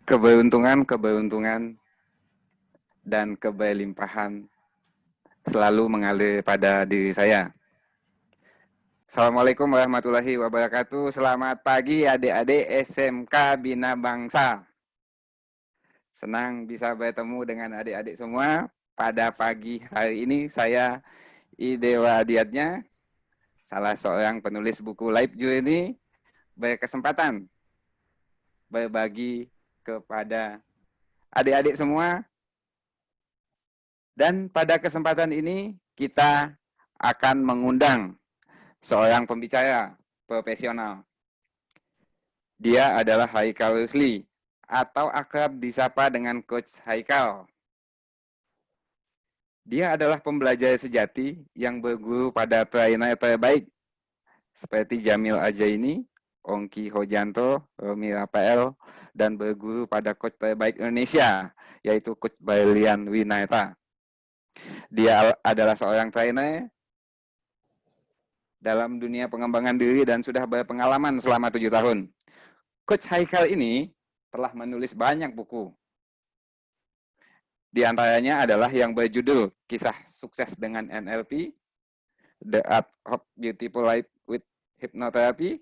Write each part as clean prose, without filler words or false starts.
Keberuntungan dan keberlimpahan selalu mengalir pada diri saya. Assalamualaikum warahmatullahi wabarakatuh. Selamat pagi adik-adik SMK Bina Bangsa. Senang bisa bertemu dengan adik-adik semua. Pada pagi hari ini saya Idewa Adiatnya, salah seorang penulis buku Life Journey, berkesempatan berbagi kepada adik-adik semua. Dan pada kesempatan ini kita akan mengundang seorang pembicara profesional. Dia adalah Haikal Rusli atau akrab disapa dengan Coach Haikal. Dia adalah pembelajar sejati yang berguru pada trainer terbaik seperti Jamil Ajaini, Ongki Hojanto, Romi Rafael, dan berguru pada coach terbaik Indonesia, yaitu Coach Bailian Winata. Dia adalah seorang trainer dalam dunia pengembangan diri dan sudah berpengalaman selama 7 tahun. Coach Haikal ini telah menulis banyak buku. Di antaranya adalah yang berjudul Kisah Sukses dengan NLP, The Art of Beautiful Life with Hypnotherapy,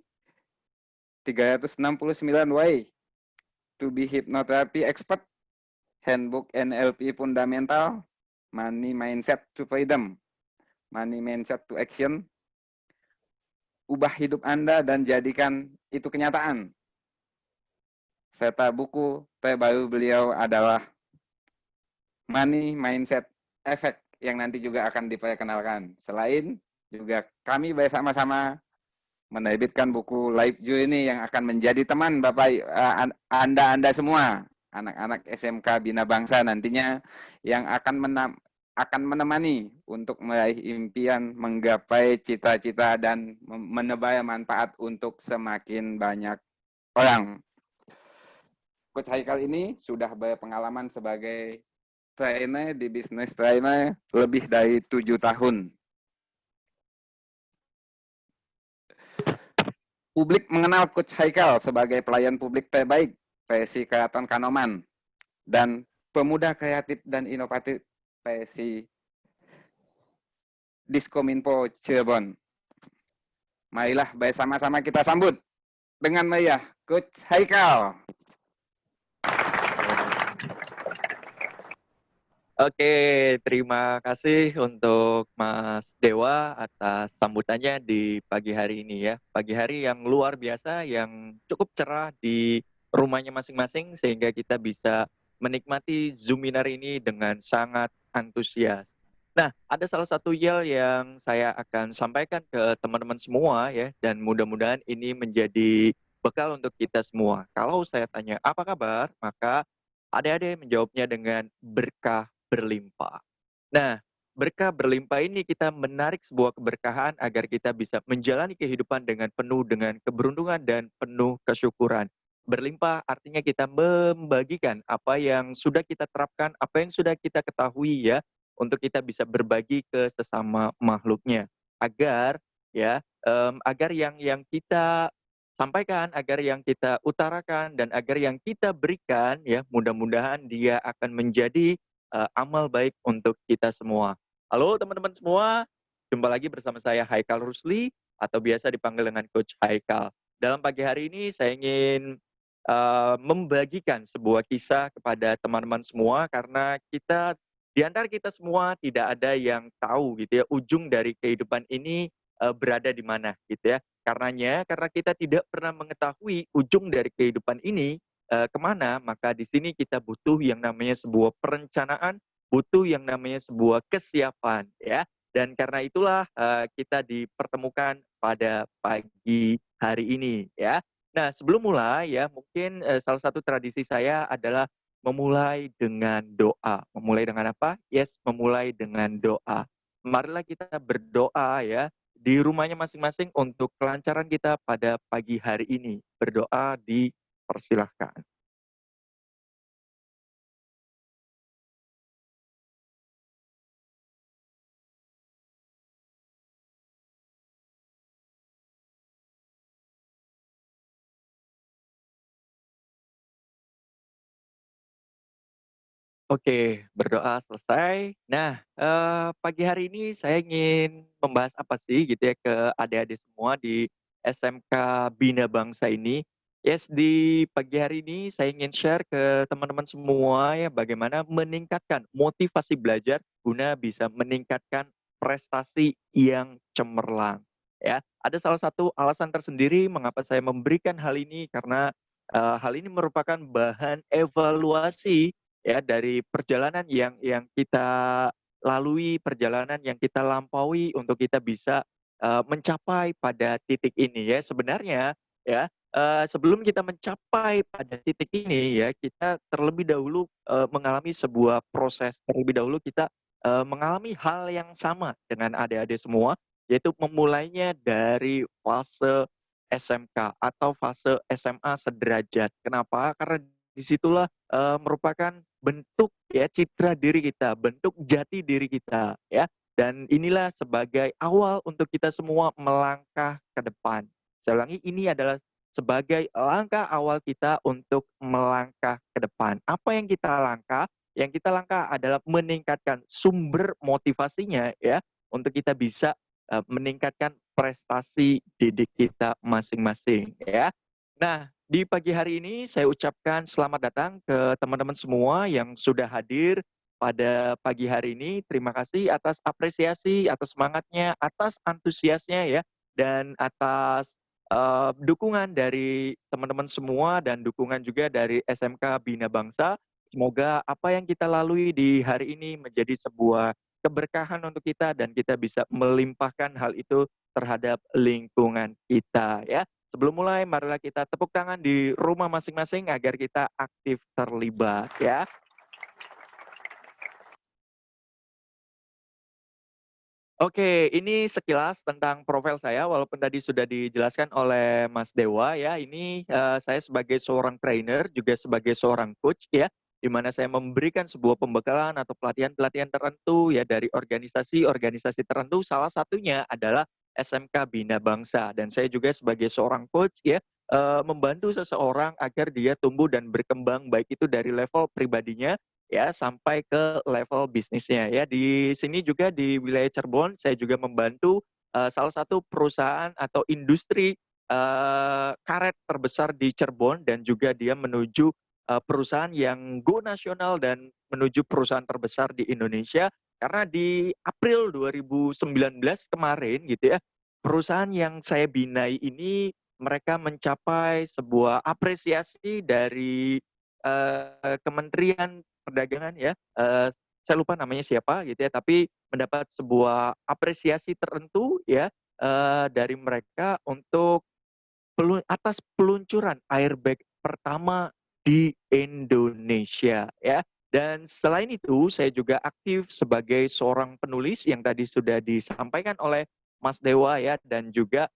369 Way to be Hypnotherapy Expert, Handbook NLP Fundamental, Money Mindset to Freedom, Money Mindset to Action, Ubah Hidup Anda dan Jadikan Itu Kenyataan. Serta buku terbaru beliau adalah Money Mindset Effect yang nanti juga akan diperkenalkan. Selain juga kami bersama-sama menerbitkan buku Life Journey yang akan menjadi teman Bapak Anda semua, anak-anak SMK Bina Bangsa nantinya yang akan menemani untuk meraih impian, menggapai cita-cita dan menebar manfaat untuk semakin banyak orang. Coach Haikal ini sudah berpengalaman sebagai trainer di bisnis trainer lebih dari 7 tahun. Publik mengenal Coach Haikal sebagai pelayan publik terbaik versi Keraton Kanoman dan pemuda kreatif dan inovatif versi Diskominfo Cirebon. Marilah bersama-sama kita sambut dengan meriah Coach Haikal. Oke, terima kasih untuk Mas Dewa atas sambutannya di pagi hari ini ya. Pagi hari yang luar biasa, yang cukup cerah di rumahnya masing-masing sehingga kita bisa menikmati Zoominar ini dengan sangat antusias. Nah, ada salah satu hal yang saya akan sampaikan ke teman-teman semua ya, dan mudah-mudahan ini menjadi bekal untuk kita semua. Kalau saya tanya apa kabar, maka adik-adik menjawabnya dengan berkah berlimpah. Nah, berkah berlimpah ini kita menarik sebuah keberkahan agar kita bisa menjalani kehidupan dengan penuh dengan keberuntungan dan penuh kesyukuran. Berlimpah artinya kita membagikan apa yang sudah kita terapkan, apa yang sudah kita ketahui ya, untuk kita bisa berbagi ke sesama makhluknya. Agar ya, agar yang kita sampaikan, agar yang kita utarakan dan agar yang kita berikan ya, mudah-mudahan dia akan menjadi amal baik untuk kita semua. Halo teman-teman semua, jumpa lagi bersama saya Haikal Rusli atau biasa dipanggil dengan Coach Haikal. Dalam pagi hari ini saya ingin membagikan sebuah kisah kepada teman-teman semua karena di antara kita semua tidak ada yang tahu gitu ya ujung dari kehidupan ini berada di mana gitu ya. Karena kita tidak pernah mengetahui ujung dari kehidupan ini kemana, maka di sini kita butuh yang namanya sebuah perencanaan, butuh yang namanya sebuah kesiapan, ya. Dan karena itulah kita dipertemukan pada pagi hari ini, ya. Nah, sebelum mulai, ya, mungkin salah satu tradisi saya adalah memulai dengan doa. Memulai dengan apa? Yes, memulai dengan doa. Marilah kita berdoa, ya, di rumahnya masing-masing untuk kelancaran kita pada pagi hari ini. Berdoa dipersilahkan. Oke, berdoa selesai. Nah, pagi hari ini saya ingin membahas apa sih gitu ya ke adik-adik semua di SMK Bina Bangsa ini. Yes, di pagi hari ini saya ingin share ke teman-teman semua ya bagaimana meningkatkan motivasi belajar guna bisa meningkatkan prestasi yang cemerlang. Ya, ada salah satu alasan tersendiri mengapa saya memberikan hal ini karena hal ini merupakan bahan evaluasi ya dari perjalanan yang kita lalui, perjalanan yang kita lampaui untuk kita bisa, mencapai pada titik ini ya. Sebenarnya ya, sebelum kita mencapai pada titik ini ya, kita terlebih dahulu, mengalami sebuah proses, terlebih dahulu kita, mengalami hal yang sama dengan adik-adik semua, yaitu memulainya dari fase SMK atau fase SMA sederajat. Kenapa? Karena disitulah merupakan bentuk ya citra diri kita, bentuk jati diri kita ya. Dan inilah sebagai awal untuk kita semua melangkah ke depan. Saya ulangi, ini adalah sebagai langkah awal kita untuk melangkah ke depan. Apa yang kita langkah? Yang kita langkah adalah meningkatkan sumber motivasinya ya untuk kita bisa meningkatkan prestasi didik kita masing-masing ya. Nah, di pagi hari ini saya ucapkan selamat datang ke teman-teman semua yang sudah hadir pada pagi hari ini. Terima kasih atas apresiasi, atas semangatnya, atas antusiasnya ya, dan atas dukungan dari teman-teman semua dan dukungan juga dari SMK Bina Bangsa. Semoga apa yang kita lalui di hari ini menjadi sebuah keberkahan untuk kita dan kita bisa melimpahkan hal itu terhadap lingkungan kita ya. Sebelum mulai, marilah kita tepuk tangan di rumah masing-masing agar kita aktif terlibat ya. Oke, ini sekilas tentang profil saya walaupun tadi sudah dijelaskan oleh Mas Dewa ya. Ini saya sebagai seorang trainer juga sebagai seorang coach ya, di mana saya memberikan sebuah pembekalan atau pelatihan-pelatihan tertentu ya dari organisasi-organisasi tertentu. Salah satunya adalah SMK Bina Bangsa dan saya juga sebagai seorang coach ya membantu seseorang agar dia tumbuh dan berkembang baik itu dari level pribadinya ya sampai ke level bisnisnya ya. Di sini juga di wilayah Cirebon saya juga membantu, salah satu perusahaan atau industri, karet terbesar di Cirebon dan juga dia menuju, perusahaan yang go nasional dan menuju perusahaan terbesar di Indonesia. Karena di April 2019 kemarin gitu ya, perusahaan yang saya binai ini mereka mencapai sebuah apresiasi dari, Kementerian Perdagangan ya, saya lupa namanya siapa gitu ya, tapi mendapat sebuah apresiasi tertentu ya, dari mereka untuk atas peluncuran airbag pertama di Indonesia ya. Dan selain itu saya juga aktif sebagai seorang penulis yang tadi sudah disampaikan oleh Mas Dewa ya dan juga,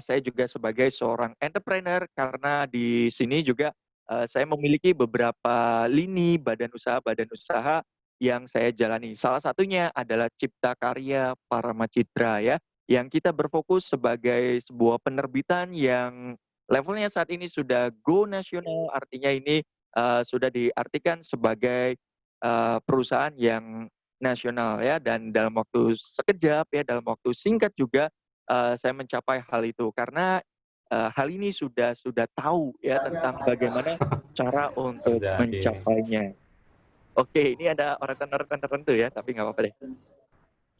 saya juga sebagai seorang entrepreneur karena di sini juga, saya memiliki beberapa lini badan usaha yang saya jalani. Salah satunya adalah Cipta Karya Parama Citra ya yang kita berfokus sebagai sebuah penerbitan yang levelnya saat ini sudah go nasional, artinya ini, sudah diartikan sebagai, perusahaan yang nasional ya dan dalam waktu sekejap ya, dalam waktu singkat juga, saya mencapai hal itu karena, hal ini sudah tahu ya tentang bagaimana cara untuk Terjadi. mencapainya. Oke, ini ada oretan-oretan tertentu ya, tapi nggak apa-apa deh.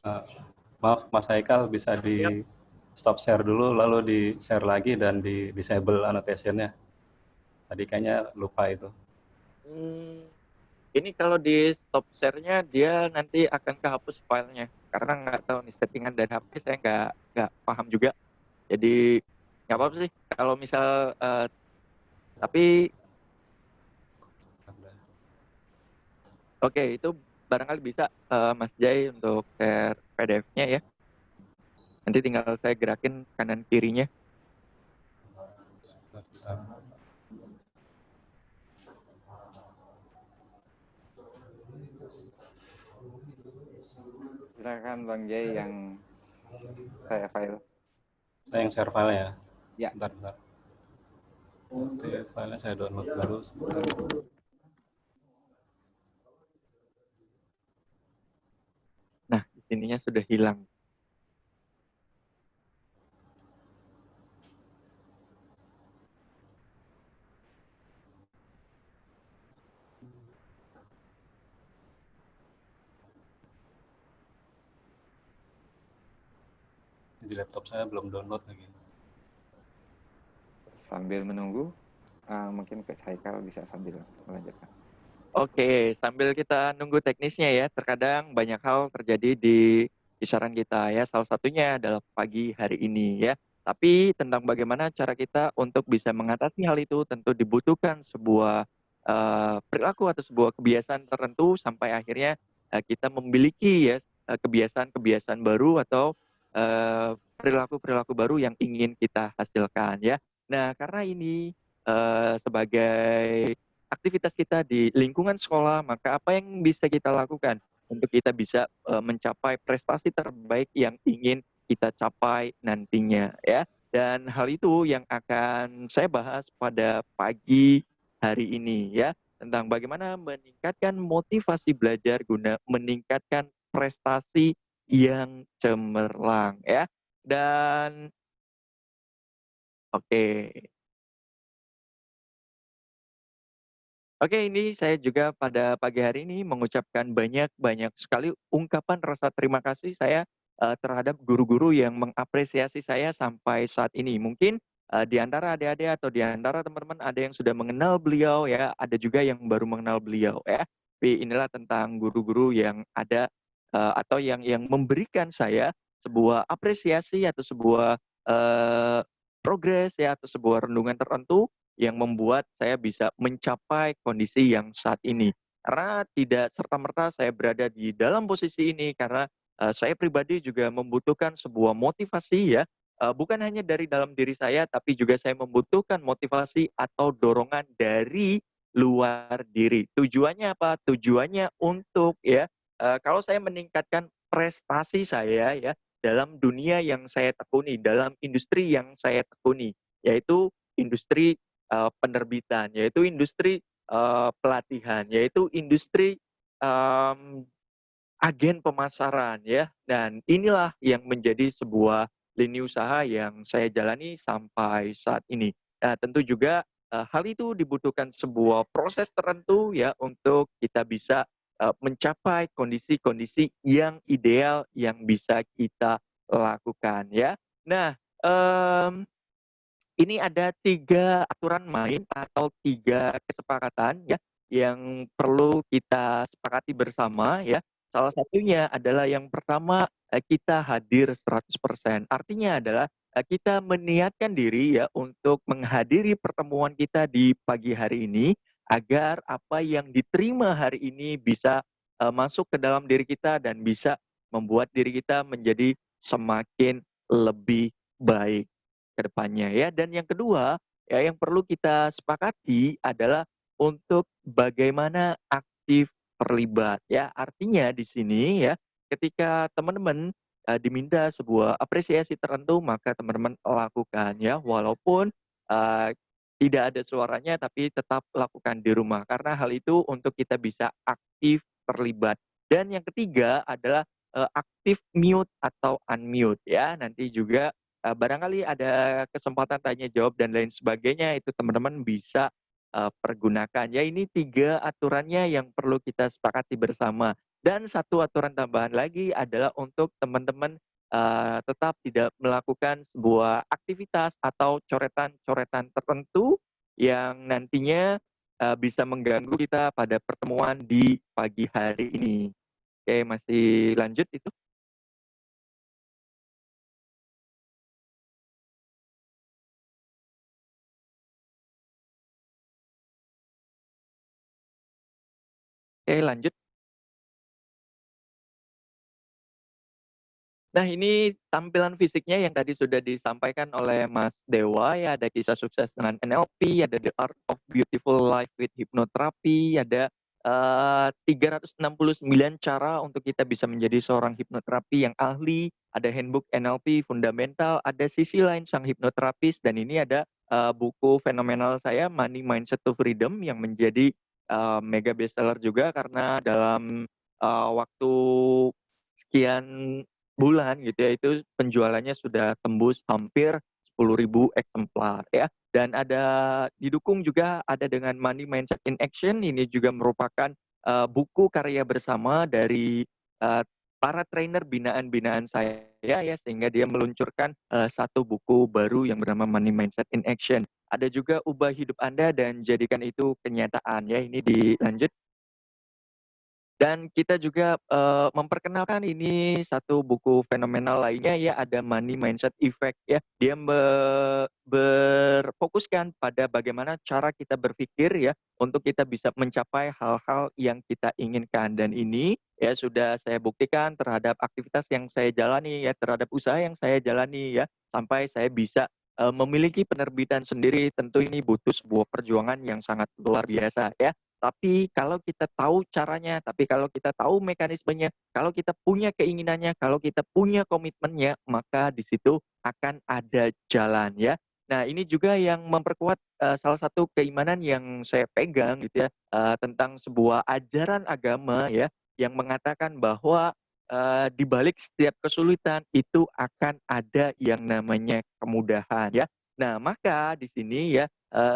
Eh, maaf Mas Haikal, bisa di Siap. stop share dulu lalu di share lagi dan di disable annotation-nya. Tadi kayaknya lupa itu. Mmm. Ini kalau di stop share-nya dia nanti akan kehapus filenya, karena nggak tahu nih settingan dari HP saya nggak paham juga. Jadi nggak apa-apa sih kalau misal, tapi oke itu barangkali bisa, Mas Jai untuk share PDF-nya ya. Nanti tinggal saya gerakin kanan kirinya. Silakan Bang Jai yang saya file. Saya yang share file ya. Ya. Bentar. Oke, filenya saya download dulu sebentar. sininya sudah hilang. Di laptop saya belum download lagi. Sambil menunggu, mungkin Coach Haikal bisa sambil melanjutkan. Oke, sambil kita nunggu teknisnya ya, terkadang banyak hal terjadi di kisaran kita ya. Salah satunya adalah pagi hari ini ya. Tapi tentang bagaimana cara kita untuk bisa mengatasi hal itu tentu dibutuhkan sebuah perilaku atau sebuah kebiasaan tertentu sampai akhirnya kita memiliki ya kebiasaan-kebiasaan baru atau perilaku-perilaku baru yang ingin kita hasilkan ya. Nah, karena ini sebagai aktivitas kita di lingkungan sekolah, maka apa yang bisa kita lakukan untuk kita bisa mencapai prestasi terbaik yang ingin kita capai nantinya ya. Dan hal itu yang akan saya bahas pada pagi hari ini ya, tentang bagaimana meningkatkan motivasi belajar guna meningkatkan prestasi yang cemerlang ya. Dan oke. Oke, ini saya juga pada pagi hari ini mengucapkan banyak-banyak sekali ungkapan rasa terima kasih saya terhadap guru-guru yang mengapresiasi saya sampai saat ini. Mungkin di antara adik-adik atau di antara teman-teman ada yang sudah mengenal beliau ya, ada juga yang baru mengenal beliau ya. Tapi inilah tentang guru-guru yang ada atau yang memberikan saya sebuah apresiasi atau sebuah progres ya atau sebuah renungan tertentu yang membuat saya bisa mencapai kondisi yang saat ini. Karena tidak serta-merta saya berada di dalam posisi ini karena saya pribadi juga membutuhkan sebuah motivasi ya, bukan hanya dari dalam diri saya tapi juga saya membutuhkan motivasi atau dorongan dari luar diri. Tujuannya apa? Tujuannya untuk ya, kalau saya meningkatkan prestasi saya ya dalam dunia yang saya tekuni, dalam industri yang saya tekuni, yaitu industri penerbitan, yaitu industri pelatihan, yaitu industri mmm, agen pemasaran ya. Dan inilah yang menjadi sebuah lini usaha yang saya jalani sampai saat ini. Nah, tentu juga hal itu dibutuhkan sebuah proses tertentu ya untuk kita bisa mencapai kondisi-kondisi yang ideal yang bisa kita lakukan ya. Nah, ini ada 3 aturan main atau 3 kesepakatan ya, yang perlu kita sepakati bersama ya. Salah satunya adalah yang pertama, kita hadir 100%. Artinya adalah, kita meniatkan diri ya untuk menghadiri pertemuan kita di pagi hari ini, agar apa yang diterima hari ini bisa, masuk ke dalam diri kita dan bisa membuat diri kita menjadi semakin lebih baik ke depannya ya. Dan yang kedua, ya yang perlu kita sepakati adalah untuk bagaimana aktif terlibat ya. Artinya di sini ya, ketika teman-teman diminta sebuah apresiasi tertentu, maka teman-teman lakukan ya, walaupun tidak ada suaranya tapi tetap lakukan di rumah. Karena hal itu untuk kita bisa aktif terlibat. Dan yang ketiga adalah aktif mute atau unmute ya. Nanti juga barangkali ada kesempatan tanya jawab dan lain sebagainya, itu teman-teman bisa pergunakan. Ya ini 3 aturannya yang perlu kita sepakati bersama. Dan satu aturan tambahan lagi adalah untuk teman-teman tetap tidak melakukan sebuah aktivitas atau coretan-coretan tertentu yang nantinya bisa mengganggu kita pada pertemuan di pagi hari ini. Oke, masih lanjut itu? Oke, lanjut. Nah, ini tampilan fisiknya yang tadi sudah disampaikan oleh Mas Dewa ya, ada kisah sukses dengan NLP, ada The Art of Beautiful Life with Hypnotherapy, ada 369 cara untuk kita bisa menjadi seorang hipnoterapi yang ahli, ada handbook NLP fundamental, ada sisi lain sang hipnoterapis, dan ini ada buku fenomenal saya Money Mindset to Freedom yang menjadi mega bestseller juga karena dalam waktu sekian bulan gitu ya, itu penjualannya sudah tembus hampir 10.000 eksemplar ya. Dan ada didukung juga ada dengan Money Mindset in Action, ini juga merupakan buku karya bersama dari para trainer binaan-binaan saya ya, sehingga dia meluncurkan satu buku baru yang bernama Money Mindset in Action. Ada juga ubah hidup Anda dan jadikan itu kenyataan ya. Ini dilanjut. Dan kita juga memperkenalkan ini satu buku fenomenal lainnya ya, ada Money Mindset Effect ya. Dia berfokuskan pada bagaimana cara kita berpikir ya untuk kita bisa mencapai hal-hal yang kita inginkan. Dan ini ya sudah saya buktikan terhadap aktivitas yang saya jalani ya, terhadap usaha yang saya jalani ya, sampai saya bisa memiliki penerbitan sendiri. Tentu ini butuh sebuah perjuangan yang sangat luar biasa ya. Tapi kalau kita tahu caranya, tapi kalau kita tahu mekanismenya, kalau kita punya keinginannya, kalau kita punya komitmennya, maka di situ akan ada jalan ya. Nah, ini juga yang memperkuat salah satu keimanan yang saya pegang gitu ya, tentang sebuah ajaran agama ya, yang mengatakan bahwa di balik setiap kesulitan itu akan ada yang namanya kemudahan ya. Nah, maka di sini ya,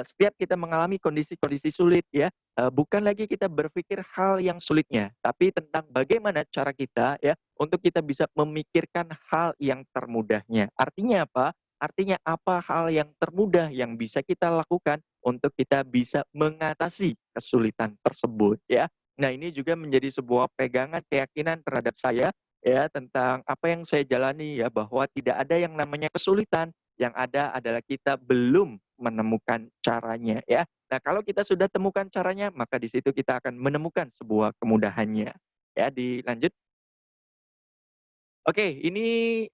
setiap kita mengalami kondisi-kondisi sulit ya, bukan lagi kita berpikir hal yang sulitnya, tapi tentang bagaimana cara kita ya untuk kita bisa memikirkan hal yang termudahnya. Artinya apa? Artinya apa hal yang termudah yang bisa kita lakukan untuk kita bisa mengatasi kesulitan tersebut ya. Nah, ini juga menjadi sebuah pegangan keyakinan terhadap saya ya tentang apa yang saya jalani ya, bahwa tidak ada yang namanya kesulitan, yang ada adalah kita belum menemukan caranya ya. Nah, kalau kita sudah temukan caranya, maka di situ kita akan menemukan sebuah kemudahannya. Ya, dilanjut. Oke, ini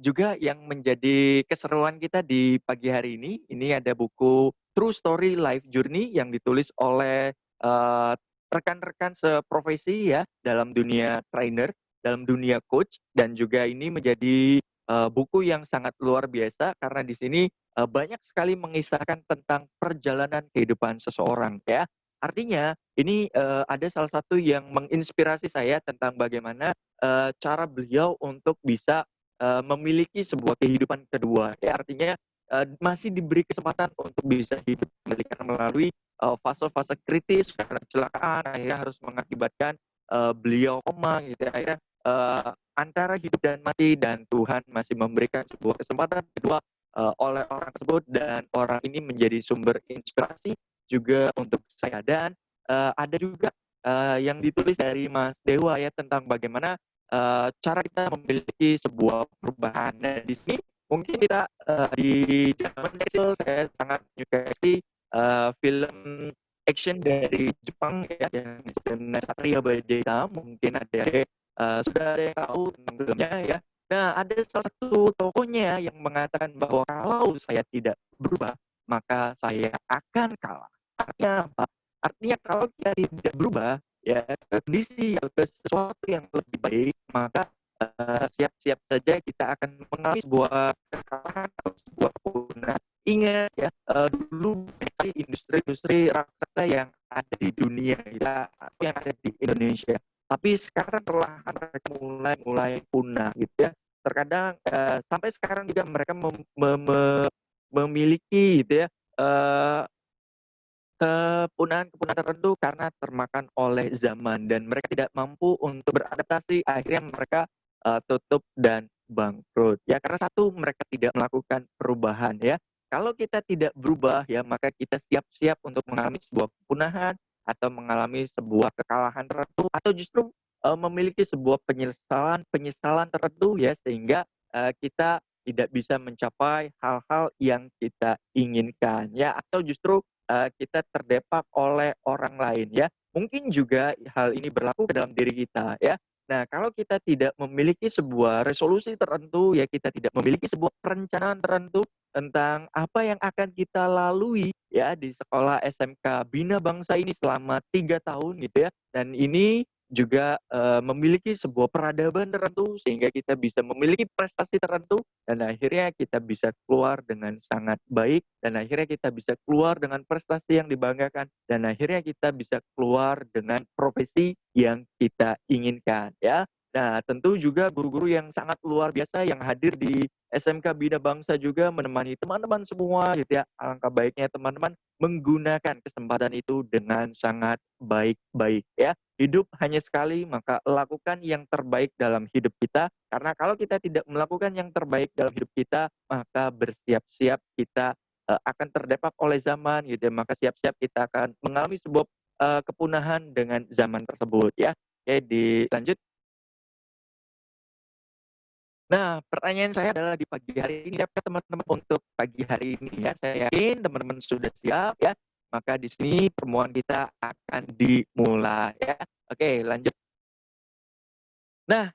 juga yang menjadi keseruan kita di pagi hari ini. Ini ada buku True Story Life Journey yang ditulis oleh rekan-rekan seprofesi ya dalam dunia trainer, dalam dunia coach, dan juga ini menjadi buku yang sangat luar biasa karena di sini banyak sekali mengisahkan tentang perjalanan kehidupan seseorang ya. Artinya ini ada salah satu yang menginspirasi saya tentang bagaimana cara beliau untuk bisa memiliki sebuah kehidupan kedua. Ya, artinya masih diberi kesempatan untuk bisa hidup kembali karena melalui fase-fase kritis karena kecelakaan akhirnya harus mengakibatkan beliau koma gitu ya. Akhirnya antara hidup dan mati, dan Tuhan masih memberikan sebuah kesempatan kedua oleh orang tersebut, dan orang ini menjadi sumber inspirasi juga untuk saya. Dan ada juga yang ditulis dari Mas Dewa ya tentang bagaimana cara kita memiliki sebuah perubahan. Nah, di sini mungkin kita di zaman kecil saya sangat menyukai film action dari Jepang ya, yang disebut Satria Baja. Mungkin ada sudah ada yang tahu tentang filmnya ya. Nah, ada salah satu tokohnya yang mengatakan bahwa kalau saya tidak berubah, maka saya akan kalah. Artinya apa? Artinya kalau kita tidak berubah ya ke kondisi atau ke sesuatu yang lebih baik, maka siap-siap saja kita akan mengalami sebuah kekalahan atau sebuah kepunahan. Ingat ya, dulu industri-industri raksasa yang ada di dunia kita, yang ada di Indonesia, tapi sekarang perlahan mereka mulai punah gitu ya. Terkadang sampai sekarang juga mereka memiliki gitu ya kepunahan-kepunahan tertentu karena termakan oleh zaman dan mereka tidak mampu untuk beradaptasi, akhirnya mereka tutup dan bangkrut ya, karena satu, mereka tidak melakukan perubahan ya. Kalau kita tidak berubah ya, maka kita siap-siap untuk mengalami sebuah kepunahan atau mengalami sebuah kekalahan tertentu, atau justru memiliki sebuah penyesalan tertentu ya, sehingga kita tidak bisa mencapai hal-hal yang kita inginkan ya, atau justru kita terdepak oleh orang lain ya. Mungkin juga hal ini berlaku ke dalam diri kita ya. Nah, kalau kita tidak memiliki sebuah resolusi tertentu ya, kita tidak memiliki sebuah perencanaan tertentu tentang apa yang akan kita lalui ya di sekolah SMK Bina Bangsa ini selama 3 tahun gitu ya. Dan ini juga memiliki sebuah peradaban tertentu sehingga kita bisa memiliki prestasi tertentu, dan akhirnya kita bisa keluar dengan sangat baik, dan akhirnya kita bisa keluar dengan prestasi yang dibanggakan, dan akhirnya kita bisa keluar dengan profesi yang kita inginkan ya. Nah, tentu juga guru-guru yang sangat luar biasa yang hadir di SMK Bina Bangsa juga menemani teman-teman semua gitu ya. Alangkah baiknya teman-teman menggunakan kesempatan itu dengan sangat baik-baik ya. Hidup hanya sekali, maka lakukan yang terbaik dalam hidup kita. Karena kalau kita tidak melakukan yang terbaik dalam hidup kita, maka bersiap-siap kita akan terdepak oleh zaman gitu ya. Maka siap-siap kita akan mengalami sebuah kepunahan dengan zaman tersebut ya. Oke, dilanjut. Nah, pertanyaan saya adalah di pagi hari ini, siapkah teman-teman untuk pagi hari ini ya? Saya yakin teman-teman sudah siap ya. Maka di sini pertemuan kita akan dimulai ya. Oke, lanjut. Nah,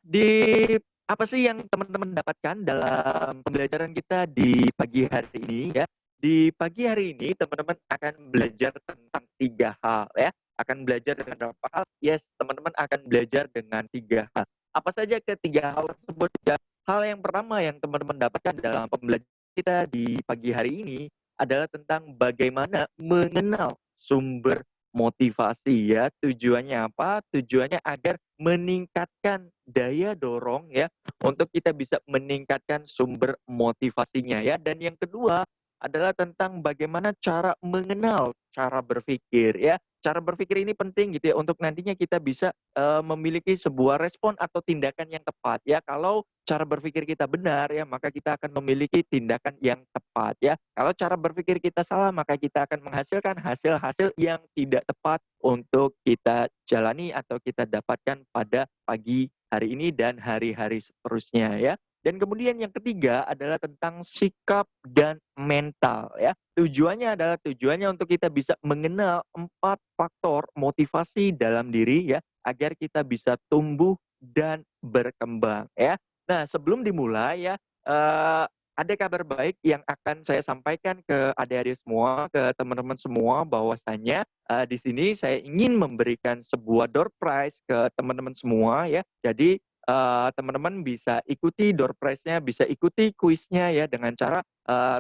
apa sih yang teman-teman dapatkan dalam pembelajaran kita di pagi hari ini ya? Di pagi hari ini teman-teman akan belajar tentang 3 hal ya. Akan belajar dengan berapa hal? Yes, teman-teman akan belajar dengan 3 hal. Apa saja ketiga hal tersebut? Ya, hal yang pertama yang teman-teman dapatkan dalam pembelajaran kita di pagi hari ini adalah tentang bagaimana mengenal sumber motivasi ya. Tujuannya apa? Tujuannya agar meningkatkan daya dorong ya untuk kita bisa meningkatkan sumber motivasinya ya. Dan yang kedua adalah tentang bagaimana cara mengenal cara berpikir ya. Cara berpikir ini penting gitu ya untuk nantinya kita bisa memiliki sebuah respon atau tindakan yang tepat ya. Kalau cara berpikir kita benar ya, maka kita akan memiliki tindakan yang tepat ya. Kalau cara berpikir kita salah, maka kita akan menghasilkan hasil-hasil yang tidak tepat untuk kita jalani atau kita dapatkan pada pagi hari ini dan hari-hari seterusnya ya. Dan kemudian yang ketiga adalah tentang sikap dan mental ya. Tujuannya untuk kita bisa mengenal 4 faktor motivasi dalam diri ya agar kita bisa tumbuh dan berkembang ya. Nah, sebelum dimulai ya, ada kabar baik yang akan saya sampaikan ke adik-adik semua, ke teman-teman semua bahwasanya di sini saya ingin memberikan sebuah door prize ke teman-teman semua ya. Jadi teman-teman bisa ikuti door prize-nya, bisa ikuti kuisnya ya dengan cara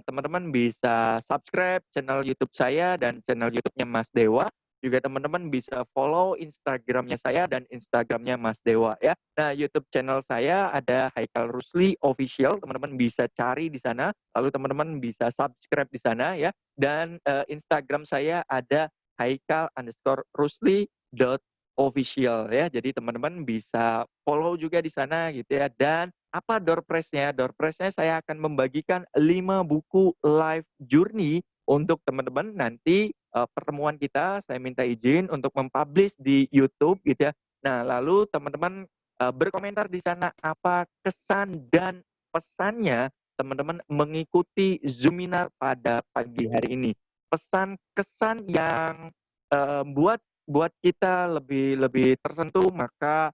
teman-teman bisa subscribe channel YouTube saya dan channel YouTube-nya Mas Dewa. Juga teman-teman bisa follow Instagram-nya saya dan Instagram-nya Mas Dewa ya. Nah, YouTube channel saya ada Haikal Rusli Official, teman-teman bisa cari di sana. Lalu teman-teman bisa subscribe di sana ya. Dan Instagram saya ada haikal_rusli.official ya. Jadi teman-teman bisa follow juga di sana gitu ya. Dan apa door prize-nya? Door prize-nya saya akan membagikan 5 buku life journey untuk teman-teman nanti pertemuan kita saya minta izin untuk mempublish di YouTube gitu ya. Nah, lalu teman-teman berkomentar di sana apa kesan dan pesannya teman-teman mengikuti Zoominar pada pagi hari ini. Pesan kesan yang buat kita lebih tersentuh, maka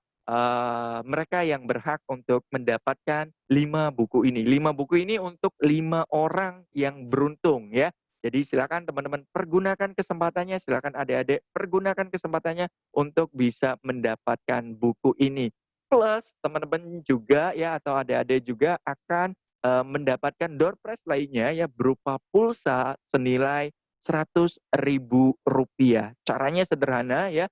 mereka yang berhak untuk mendapatkan 5 buku ini. 5 buku ini untuk 5 orang yang beruntung ya. Jadi silakan teman-teman pergunakan kesempatannya, silakan adik-adik pergunakan kesempatannya untuk bisa mendapatkan buku ini. Plus teman-teman juga ya atau adik-adik juga akan mendapatkan door prize lainnya ya berupa pulsa senilai Rp100.000. Caranya sederhana ya.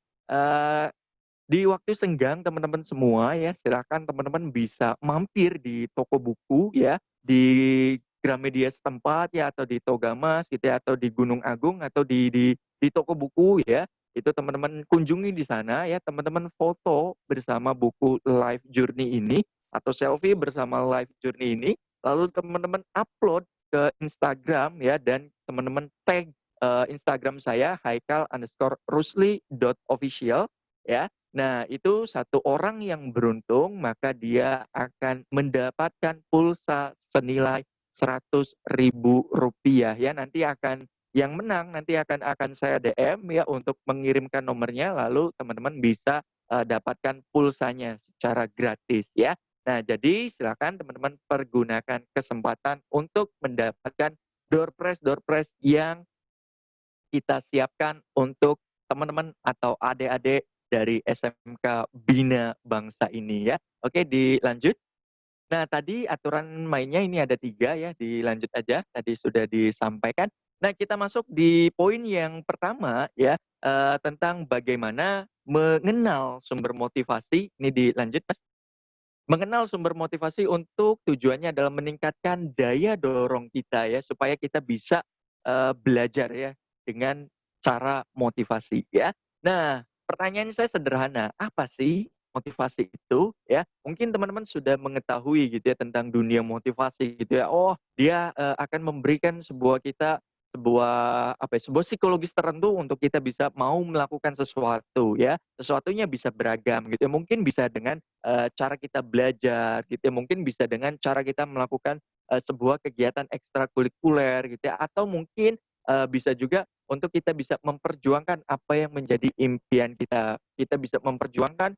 Di waktu senggang teman-teman semua ya, silakan teman-teman bisa mampir di toko buku ya, di Gramedia setempat ya, atau di Togamas gitu ya, atau di Gunung Agung, atau di toko buku ya. Itu teman-teman kunjungi di sana ya, teman-teman foto bersama buku Life Journey ini, atau selfie bersama Life Journey ini, lalu teman-teman upload ke Instagram ya, dan teman-teman tag Instagram saya haikal_rusli.official ya. Nah, itu 1 orang yang beruntung, maka dia akan mendapatkan pulsa senilai Rp100.000 ya. Yang menang nanti akan saya DM ya untuk mengirimkan nomornya, lalu teman-teman bisa dapatkan pulsanya secara gratis ya. Nah, jadi silakan teman-teman pergunakan kesempatan untuk mendapatkan door prize yang kita siapkan untuk teman-teman atau adik-adik dari SMK Bina Bangsa ini ya. Oke, dilanjut. Nah, tadi aturan mainnya ini ada 3 ya, dilanjut aja, tadi sudah disampaikan. Nah, kita masuk di poin yang pertama ya, tentang bagaimana mengenal sumber motivasi. Ini dilanjut, Mas. mengenal sumber motivasi untuk tujuannya adalah meningkatkan daya dorong kita ya, supaya kita bisa belajar ya dengan cara motivasi ya. Nah, pertanyaan saya sederhana, apa sih motivasi itu ya? Mungkin teman-teman sudah mengetahui gitu ya tentang dunia motivasi gitu ya. Oh, dia akan memberikan sebuah apa ya, sebuah psikologis tertentu untuk kita bisa mau melakukan sesuatu ya. Sesuatunya bisa beragam gitu ya. Mungkin bisa dengan cara kita belajar gitu ya, mungkin bisa dengan cara kita melakukan sebuah kegiatan ekstrakurikuler gitu ya, atau mungkin bisa juga untuk kita bisa memperjuangkan apa yang menjadi impian kita. Kita bisa memperjuangkan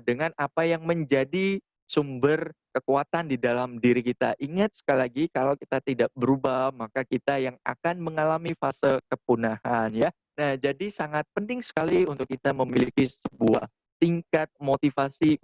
dengan apa yang menjadi sumber kekuatan di dalam diri kita. Ingat sekali lagi, kalau kita tidak berubah, maka kita yang akan mengalami fase kepunahan ya. Nah, jadi sangat penting sekali untuk kita memiliki sebuah tingkat motivasi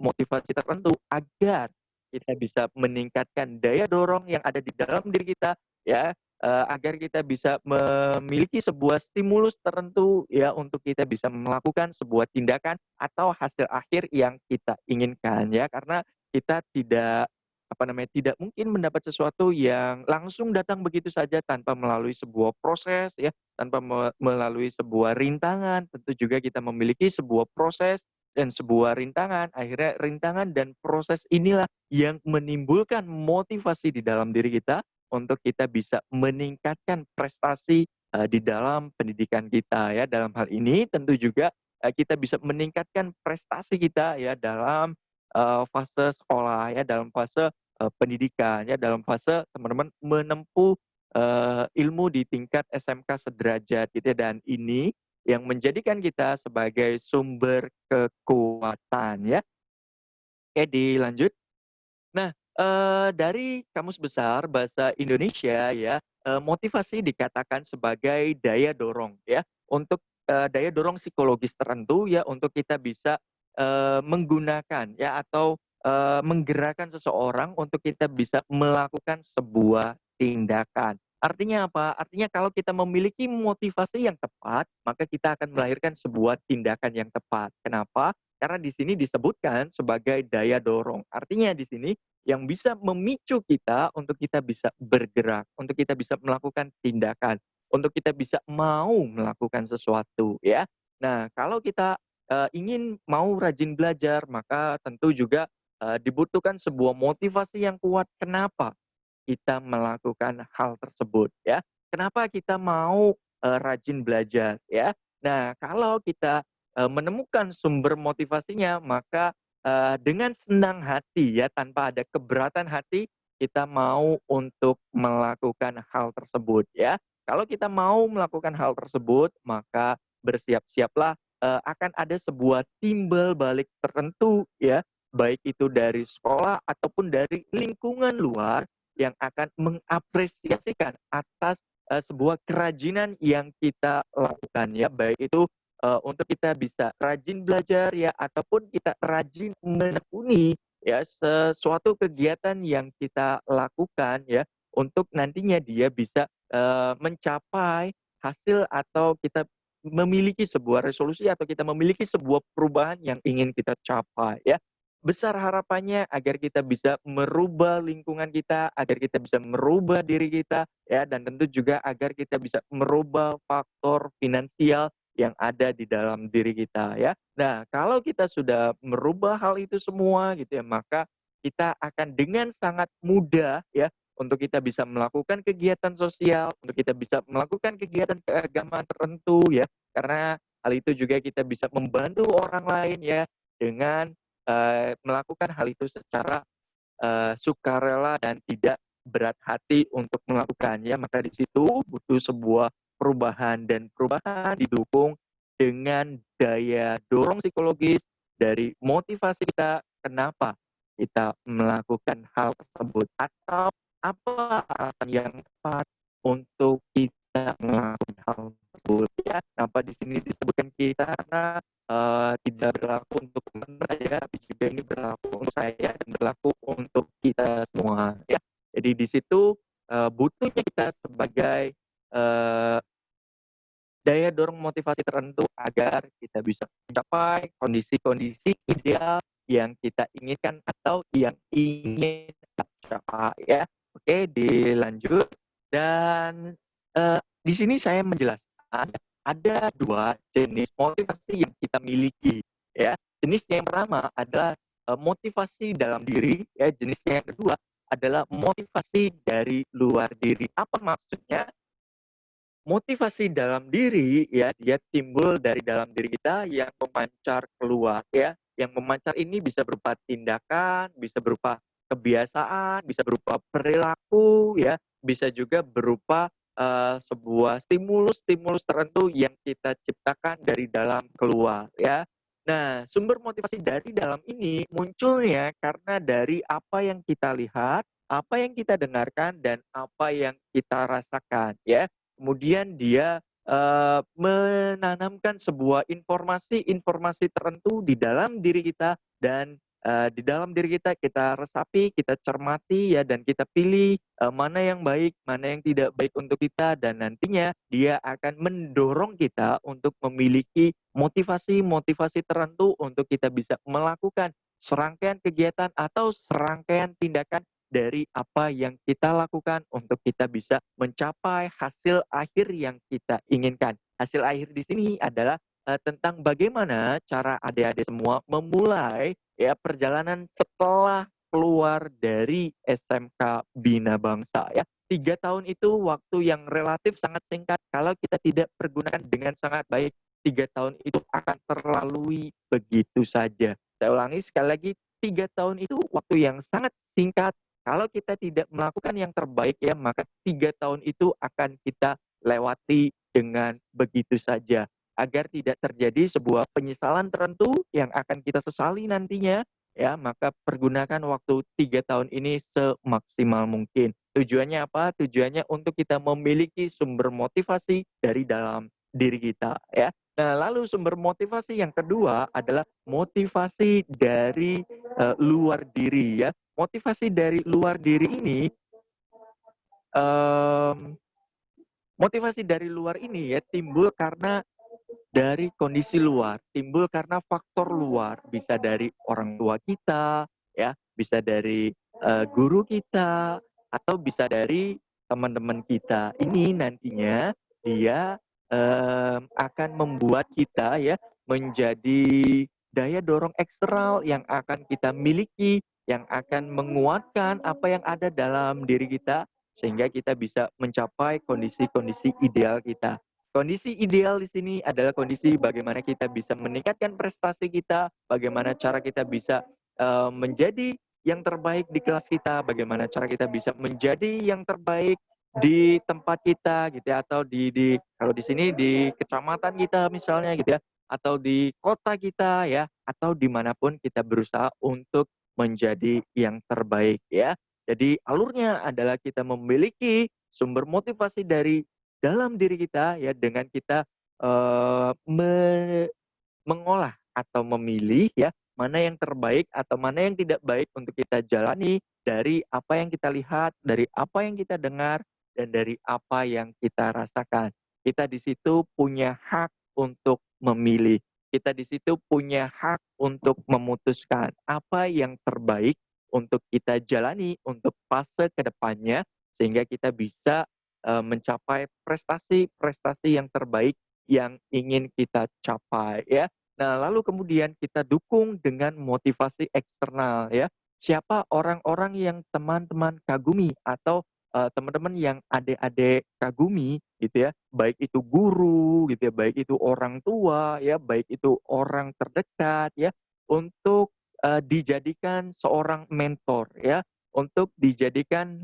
tertentu agar kita bisa meningkatkan daya dorong yang ada di dalam diri kita ya, agar kita bisa memiliki sebuah stimulus tertentu ya untuk kita bisa melakukan sebuah tindakan atau hasil akhir yang kita inginkan ya. Karena kita tidak apa namanya, tidak mungkin mendapat sesuatu yang langsung datang begitu saja tanpa melalui sebuah proses ya, tanpa melalui sebuah rintangan. Tentu juga kita memiliki sebuah proses dan sebuah rintangan. Akhirnya rintangan dan proses inilah yang menimbulkan motivasi di dalam diri kita untuk kita bisa meningkatkan prestasi di dalam pendidikan kita ya. Dalam hal ini tentu juga kita bisa meningkatkan prestasi kita ya dalam fase sekolah ya, dalam fase pendidikan ya, dalam fase teman-teman menempuh ilmu di tingkat SMK sederajat gitu ya, dan ini yang menjadikan kita sebagai sumber kekuatan ya. Oke, dilanjut. Nah, dari Kamus Besar Bahasa Indonesia ya, motivasi dikatakan sebagai daya dorong ya, untuk daya dorong psikologis tertentu ya, untuk kita bisa menggunakan ya, atau menggerakkan seseorang untuk kita bisa melakukan sebuah tindakan. Artinya apa? Artinya kalau kita memiliki motivasi yang tepat, maka kita akan melahirkan sebuah tindakan yang tepat. Kenapa? Karena di sini disebutkan sebagai daya dorong. Artinya di sini yang bisa memicu kita untuk kita bisa bergerak, untuk kita bisa melakukan tindakan, untuk kita bisa mau melakukan sesuatu ya. Nah, kalau kita ingin mau rajin belajar, maka tentu juga dibutuhkan sebuah motivasi yang kuat. Kenapa kita melakukan hal tersebut ya? Kenapa kita mau rajin belajar ya? Nah, kalau kita menemukan sumber motivasinya, maka dengan senang hati ya, tanpa ada keberatan hati, kita mau untuk melakukan hal tersebut ya. Kalau kita mau melakukan hal tersebut, maka bersiap-siaplah akan ada sebuah timbal balik tertentu ya, baik itu dari sekolah ataupun dari lingkungan luar yang akan mengapresiasikan atas sebuah kerajinan yang kita lakukan ya, baik itu untuk kita bisa rajin belajar ya, ataupun kita rajin menekuni ya sesuatu kegiatan yang kita lakukan ya, untuk nantinya dia bisa mencapai hasil, atau kita memiliki sebuah resolusi, atau kita memiliki sebuah perubahan yang ingin kita capai ya. Besar harapannya agar kita bisa merubah lingkungan kita, agar kita bisa merubah diri kita ya, dan tentu juga agar kita bisa merubah faktor finansial yang ada di dalam diri kita ya. Nah, kalau kita sudah merubah hal itu semua gitu ya, maka kita akan dengan sangat mudah ya untuk kita bisa melakukan kegiatan sosial, untuk kita bisa melakukan kegiatan keagamaan tertentu ya. Karena hal itu juga kita bisa membantu orang lain ya, dengan melakukan hal itu secara sukarela dan tidak berat hati untuk melakukannya. Maka di situ butuh sebuah perubahan, dan perubahan didukung dengan daya dorong psikologis dari motivasi kita. Kenapa kita melakukan hal tersebut, atau apa alasan yang tepat untuk kita melakukan hal tersebut ya. Kenapa di sini disebutkan kita? Karena tidak berlaku untuk teman saja, tapi juga ini berlaku untuk saya dan berlaku untuk kita semua ya. Jadi di situ butuhnya kita sebagai eh, daya dorong motivasi tertentu agar kita bisa mencapai kondisi-kondisi ideal yang kita inginkan atau yang ingin kita capai ya. Oke, dilanjut. Dan di sini saya menjelaskan ada 2 jenis motivasi yang kita miliki ya. Jenisnya yang pertama adalah motivasi dalam diri ya, jenisnya yang kedua adalah motivasi dari luar diri. Apa maksudnya? Motivasi dalam diri ya, dia timbul dari dalam diri kita yang memancar keluar ya. Yang memancar ini bisa berupa tindakan, bisa berupa kebiasaan, bisa berupa perilaku ya, bisa juga berupa sebuah stimulus-stimulus tertentu yang kita ciptakan dari dalam keluar ya. Nah, sumber motivasi dari dalam ini munculnya karena dari apa yang kita lihat, apa yang kita dengarkan, dan apa yang kita rasakan ya. Kemudian dia menanamkan sebuah informasi-informasi tertentu di dalam diri kita, dan di dalam diri kita kita resapi, kita cermati ya, dan kita pilih mana yang baik, mana yang tidak baik untuk kita, dan nantinya dia akan mendorong kita untuk memiliki motivasi-motivasi tertentu untuk kita bisa melakukan serangkaian kegiatan atau serangkaian tindakan dari apa yang kita lakukan untuk kita bisa mencapai hasil akhir yang kita inginkan. Hasil akhir di sini adalah tentang bagaimana cara adik-adik semua memulai ya perjalanan setelah keluar dari SMK Bina Bangsa ya. 3 tahun itu waktu yang relatif sangat singkat kalau kita tidak pergunakan dengan sangat baik. 3 tahun itu akan terlalui begitu saja. Saya ulangi sekali lagi, 3 tahun itu waktu yang sangat singkat. Kalau kita tidak melakukan yang terbaik ya, maka 3 tahun itu akan kita lewati dengan begitu saja. Agar tidak terjadi sebuah penyesalan tertentu yang akan kita sesali nantinya, ya, maka pergunakan waktu 3 tahun ini semaksimal mungkin. Tujuannya apa? Tujuannya untuk kita memiliki sumber motivasi dari dalam diri kita, ya. Nah, lalu sumber motivasi yang kedua adalah motivasi dari luar diri, ya. Motivasi dari luar diri ini, motivasi dari luar ini ya timbul karena dari kondisi luar, timbul karena faktor luar, bisa dari orang tua kita, ya, bisa dari guru kita, atau bisa dari teman-teman kita. Ini nantinya dia akan membuat kita ya menjadi daya dorong eksternal yang akan kita miliki, yang akan menguatkan apa yang ada dalam diri kita, sehingga kita bisa mencapai kondisi-kondisi ideal kita. Kondisi ideal di sini adalah kondisi bagaimana kita bisa meningkatkan prestasi kita, bagaimana cara kita bisa menjadi yang terbaik di kelas kita, bagaimana cara kita bisa menjadi yang terbaik di tempat kita gitu ya, atau di kalau di sini di kecamatan kita misalnya gitu ya, atau di kota kita ya, atau dimanapun kita berusaha untuk menjadi yang terbaik ya. Jadi alurnya adalah kita memiliki sumber motivasi dari dalam diri kita ya, dengan kita mengolah atau memilih ya mana yang terbaik atau mana yang tidak baik untuk kita jalani dari apa yang kita lihat, dari apa yang kita dengar, dan dari apa yang kita rasakan. Kita di situ punya hak untuk memilih. Kita di situ punya hak untuk memutuskan apa yang terbaik untuk kita jalani untuk fase kedepannya, sehingga kita bisa mencapai prestasi-prestasi yang terbaik yang ingin kita capai ya. Nah, lalu kemudian kita dukung dengan motivasi eksternal ya. Siapa orang-orang yang teman-teman kagumi atau teman-teman yang adik-adik kagumi gitu ya, baik itu guru gitu ya, baik itu orang tua ya, baik itu orang terdekat ya, untuk dijadikan seorang mentor ya, untuk dijadikan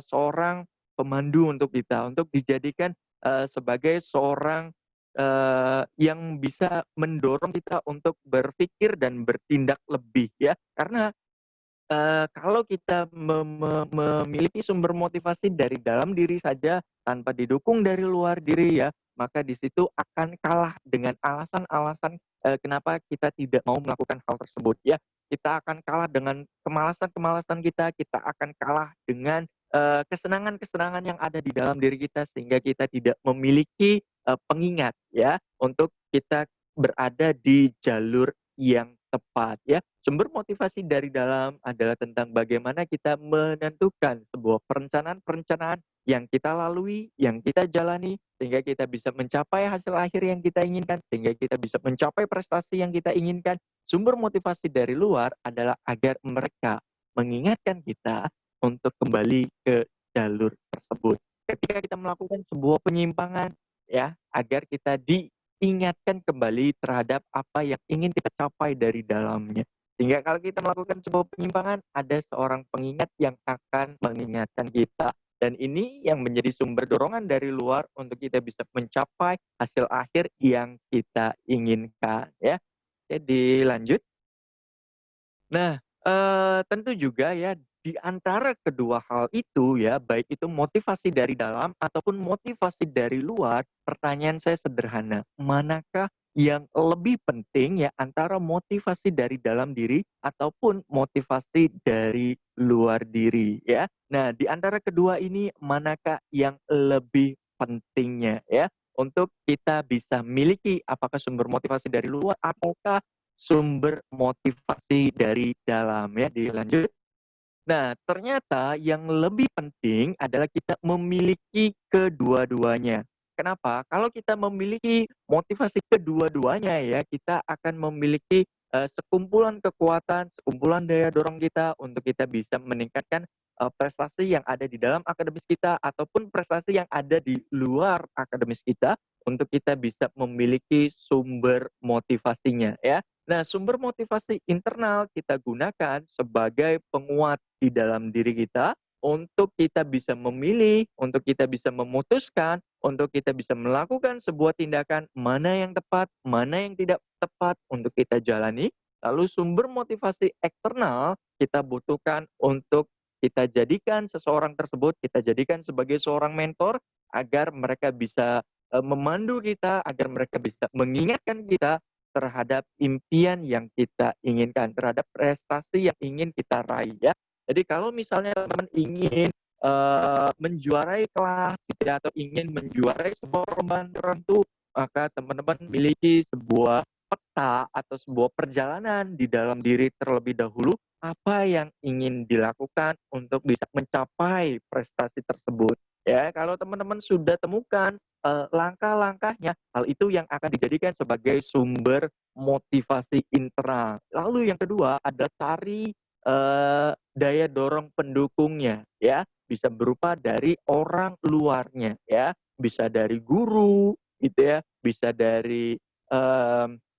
seorang pemandu untuk kita, untuk dijadikan sebagai seorang yang bisa mendorong kita untuk berpikir dan bertindak lebih ya. Karena kalau kita memiliki sumber motivasi dari dalam diri saja tanpa didukung dari luar diri ya, maka di situ akan kalah dengan alasan-alasan kenapa kita tidak mau melakukan hal tersebut ya. Kita akan kalah dengan kemalasan-kemalasan kita, kita akan kalah dengan kesenangan-kesenangan yang ada di dalam diri kita, sehingga kita tidak memiliki pengingat ya untuk kita berada di jalur yang tepat ya. Sumber motivasi dari dalam adalah tentang bagaimana kita menentukan sebuah perencanaan-perencanaan yang kita lalui, yang kita jalani, sehingga kita bisa mencapai hasil akhir yang kita inginkan, sehingga kita bisa mencapai prestasi yang kita inginkan. Sumber motivasi dari luar adalah agar mereka mengingatkan kita untuk kembali ke jalur tersebut. Ketika kita melakukan sebuah penyimpangan, ya, agar kita diingatkan kembali terhadap apa yang ingin kita capai dari dalamnya. Sehingga kalau kita melakukan sebuah penyimpangan, ada seorang pengingat yang akan mengingatkan kita. Dan ini yang menjadi sumber dorongan dari luar untuk kita bisa mencapai hasil akhir yang kita inginkan, ya. Jadi lanjut. Nah, tentu juga ya di antara kedua hal itu ya, baik itu motivasi dari dalam ataupun motivasi dari luar, pertanyaan saya sederhana, manakah yang lebih penting ya antara motivasi dari dalam diri ataupun motivasi dari luar diri ya? Nah, di antara kedua ini manakah yang lebih pentingnya ya untuk kita bisa miliki apakah sumber motivasi dari luar ataukah sumber motivasi dari dalam ya, dilanjut. Nah, ternyata yang lebih penting adalah kita memiliki kedua-duanya. Kenapa? Kalau kita memiliki motivasi kedua-duanya ya, kita akan memiliki sekumpulan kekuatan, sekumpulan daya dorong kita untuk kita bisa meningkatkan prestasi yang ada di dalam akademis kita ataupun prestasi yang ada di luar akademis kita untuk kita bisa memiliki sumber motivasinya ya. Nah, sumber motivasi internal kita gunakan sebagai penguat di dalam diri kita untuk kita bisa memilih, untuk kita bisa memutuskan, untuk kita bisa melakukan sebuah tindakan mana yang tepat, mana yang tidak tepat untuk kita jalani. Lalu sumber motivasi eksternal kita butuhkan untuk kita jadikan seseorang tersebut, kita jadikan sebagai seorang mentor agar mereka bisa memandu kita, agar mereka bisa mengingatkan kita terhadap impian yang kita inginkan, terhadap prestasi yang ingin kita raih ya. Jadi kalau misalnya teman ingin menjuarai kelas gitu ya, atau ingin menjuarai sebuah perlombaan tertentu, maka teman-teman memiliki sebuah peta atau sebuah perjalanan di dalam diri terlebih dahulu apa yang ingin dilakukan untuk bisa mencapai prestasi tersebut. Ya, kalau teman-teman sudah temukan langkah-langkahnya, hal itu yang akan dijadikan sebagai sumber motivasi internal. Lalu yang kedua adalah cari daya dorong pendukungnya ya, bisa berupa dari orang luarnya ya, bisa dari guru gitu ya, bisa dari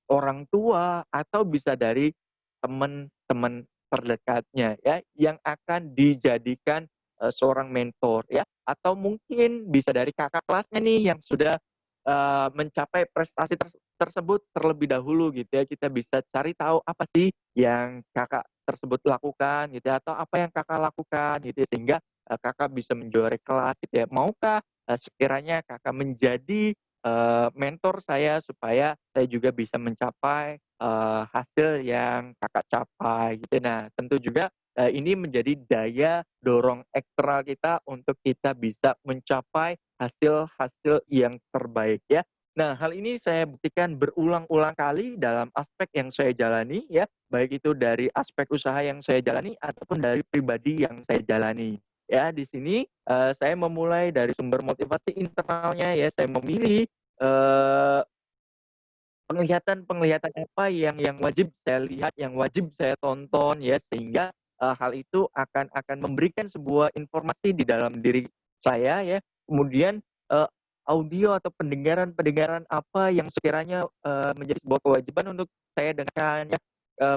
orang tua atau bisa dari teman-teman terdekatnya ya yang akan dijadikan seorang mentor ya, atau mungkin bisa dari kakak kelasnya nih yang sudah mencapai prestasi tersebut terlebih dahulu gitu ya. Kita bisa cari tahu apa sih yang kakak tersebut lakukan gitu ya, atau apa yang kakak lakukan gitu ya, sehingga kakak bisa menjuarai kelas gitu ya. Maukah sekiranya kakak menjadi mentor saya supaya saya juga bisa mencapai hasil yang kakak capai gitu. Nah, tentu juga ini menjadi daya dorong eksternal kita untuk kita bisa mencapai hasil-hasil yang terbaik ya. Nah, hal ini saya buktikan berulang-ulang kali dalam aspek yang saya jalani ya, baik itu dari aspek usaha yang saya jalani ataupun dari pribadi yang saya jalani. Ya, di sini saya memulai dari sumber motivasi internalnya ya, saya memilih eh, penglihatan-penglihatan apa yang wajib saya lihat, yang wajib saya tonton ya, sehingga hal itu akan memberikan sebuah informasi di dalam diri saya ya. Kemudian audio atau pendengaran-pendengaran apa yang sekiranya menjadi sebuah kewajiban untuk saya dengarkan ya,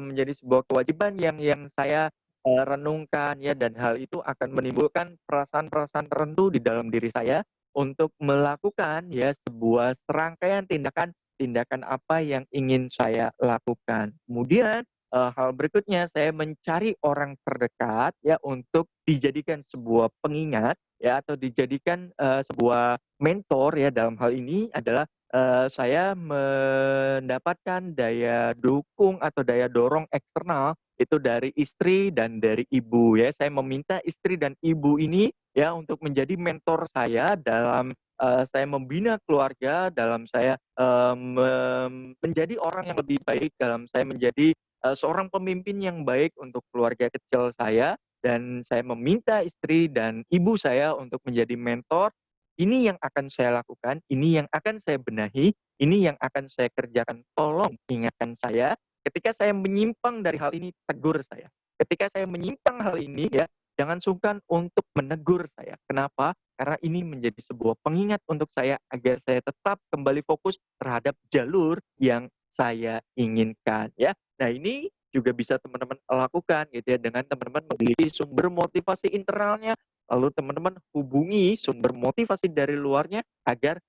menjadi sebuah kewajiban yang saya renungkan ya, dan hal itu akan menimbulkan perasaan-perasaan tertentu di dalam diri saya untuk melakukan ya sebuah serangkaian tindakan apa yang ingin saya lakukan. Kemudian hal berikutnya saya mencari orang terdekat ya untuk dijadikan sebuah pengingat ya, atau dijadikan sebuah mentor ya. Dalam hal ini adalah saya mendapatkan daya dukung atau daya dorong eksternal itu dari istri dan dari ibu ya. Saya meminta istri dan ibu ini ya untuk menjadi mentor saya dalam saya membina keluarga, dalam saya menjadi orang yang lebih baik, dalam saya menjadi seorang pemimpin yang baik untuk keluarga kecil saya, dan saya meminta istri dan ibu saya untuk menjadi mentor. Ini yang akan saya lakukan, ini yang akan saya benahi, ini yang akan saya kerjakan. Tolong ingatkan saya, ketika saya menyimpang dari hal ini, tegur saya. Ketika saya menyimpang hal ini ya, jangan sungkan untuk menegur saya. Kenapa? Karena ini menjadi sebuah pengingat untuk saya agar saya tetap kembali fokus terhadap jalur yang saya inginkan ya. Nah, ini juga bisa teman-teman lakukan gitu ya dengan teman-teman memiliki sumber motivasi internalnya, lalu teman-teman hubungi sumber motivasi dari luarnya agar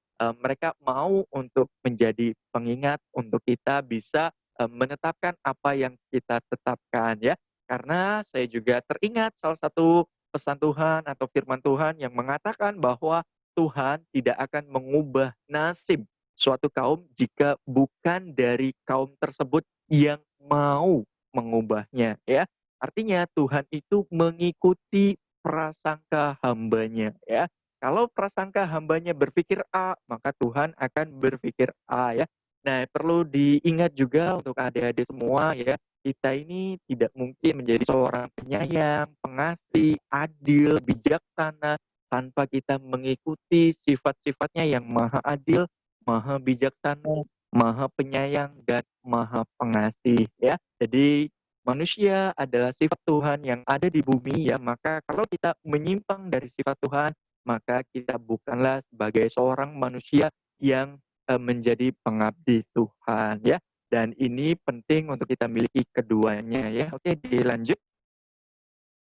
mereka mau untuk menjadi pengingat untuk kita bisa menetapkan apa yang kita tetapkan ya. Karena saya juga teringat salah satu pesan Tuhan atau firman Tuhan yang mengatakan bahwa Tuhan tidak akan mengubah nasib suatu kaum jika bukan dari kaum tersebut yang mau mengubahnya ya. Artinya Tuhan itu mengikuti prasangka hambanya ya. Kalau prasangka hambanya berpikir A, maka Tuhan akan berpikir A ya. Nah, perlu diingat juga untuk adik-adik semua ya, kita ini tidak mungkin menjadi seorang penyayang, pengasih, adil, bijaksana tanpa kita mengikuti sifat-sifatnya yang maha adil, maha bijaksana, maha penyayang, dan maha pengasih ya. Jadi manusia adalah sifat Tuhan yang ada di bumi ya, maka kalau kita menyimpang dari sifat Tuhan, maka kita bukanlah sebagai seorang manusia yang menjadi pengabdi Tuhan ya. Dan ini penting untuk kita miliki keduanya ya. Oke, dilanjut.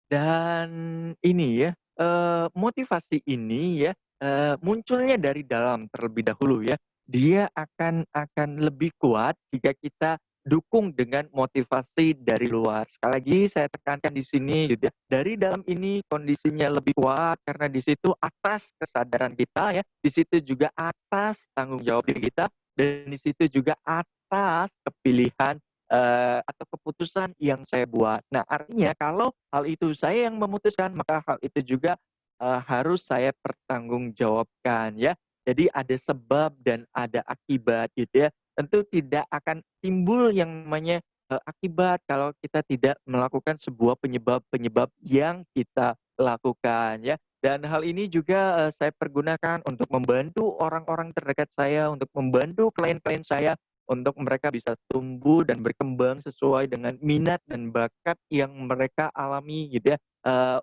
Dan ini ya, motivasi ini ya, munculnya dari dalam terlebih dahulu ya. Dia akan lebih kuat jika kita dukung dengan motivasi dari luar. Sekali lagi saya tekankan di sini gitu ya, dari dalam ini kondisinya lebih kuat karena di situ atas kesadaran kita ya, di situ juga atas tanggung jawab diri kita, dan di situ juga atas kepilihan atau keputusan yang saya buat. Nah, artinya kalau hal itu saya yang memutuskan, maka hal itu juga harus saya pertanggungjawabkan ya. Jadi ada sebab dan ada akibat gitu ya. Tentu tidak akan timbul yang namanya akibat kalau kita tidak melakukan sebuah penyebab-penyebab yang kita lakukan ya. Dan hal ini juga saya pergunakan untuk membantu orang-orang terdekat saya, untuk membantu klien-klien saya untuk mereka bisa tumbuh dan berkembang sesuai dengan minat dan bakat yang mereka alami gitu ya,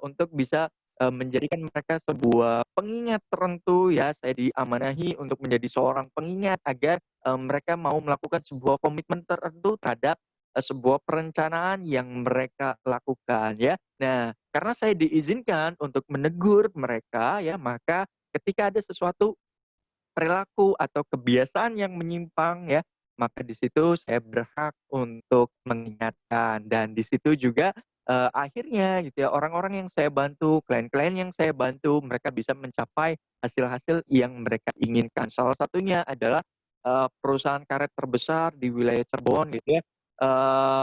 untuk bisa menjadikan mereka sebuah pengingat tertentu ya. Saya diamanahi untuk menjadi seorang pengingat agar mereka mau melakukan sebuah komitmen tertentu terhadap sebuah perencanaan yang mereka lakukan ya. Nah, karena saya diizinkan untuk menegur mereka ya, maka ketika ada sesuatu perilaku atau kebiasaan yang menyimpang ya, maka di situ saya berhak untuk mengingatkan, dan di situ juga akhirnya gitu ya, orang-orang yang saya bantu, klien-klien yang saya bantu, mereka bisa mencapai hasil-hasil yang mereka inginkan. Salah satunya adalah perusahaan karet terbesar di wilayah Cirebon gitu ya,